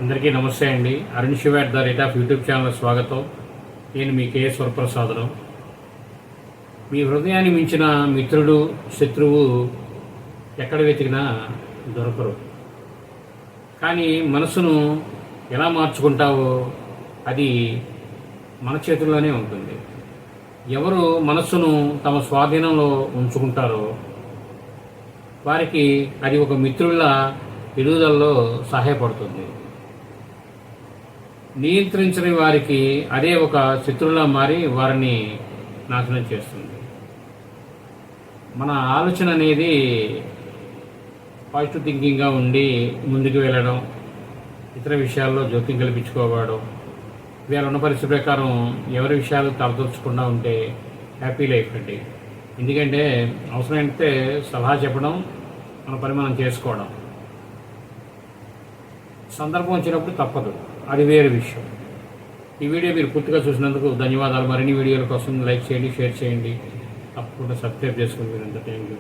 అందరికీ నమస్తే అండి. అరుణ్ శివ @ యూట్యూబ్ ఛానల్ స్వాగతం. నేను మీ కేఎస్ వరప్రసాదను. మీ హృదయాన్ని మించిన మిత్రుడు శత్రువు ఎక్కడ వెతికినా దొరకరు. కానీ మనసును ఎలా మార్చుకుంటావో అది మన చేతుల్లోనే ఉంటుంది. ఎవరు మనస్సును తమ స్వాధీనంలో ఉంచుకుంటారో వారికి అది ఒక మిత్రుల ఎదుగుదలలో సహాయపడుతుంది. నియంత్రించని వారికి అదే ఒక శత్రువులా మారి వారిని నాశనం చేస్తుంది. మన ఆలోచన అనేది పాజిటివ్ థింకింగ్గా ఉండి ముందుకు వెళ్ళడం, ఇతర విషయాల్లో జోక్యం కల్పించుకోవడం, వీళ్ళ ఉన్న పరిస్థితి ప్రకారం ఎవరి విషయాలు తలదూర్చకుండా ఉంటే హ్యాపీ లైఫ్ అండి. ఎందుకంటే అవసరమైతే సలహా చెప్పడం, మన పని మనం చేసుకోవడం, సందర్భం వచ్చినప్పుడు తప్పదు, అది వేరే విషయం. ఈ వీడియో మీరు పూర్తిగా చూసినందుకు ధన్యవాదాలు. మరిన్ని వీడియోల కోసం లైక్ చేయండి, షేర్ చేయండి, తప్పకుండా సబ్స్క్రైబ్ చేసుకోండి. Thank you.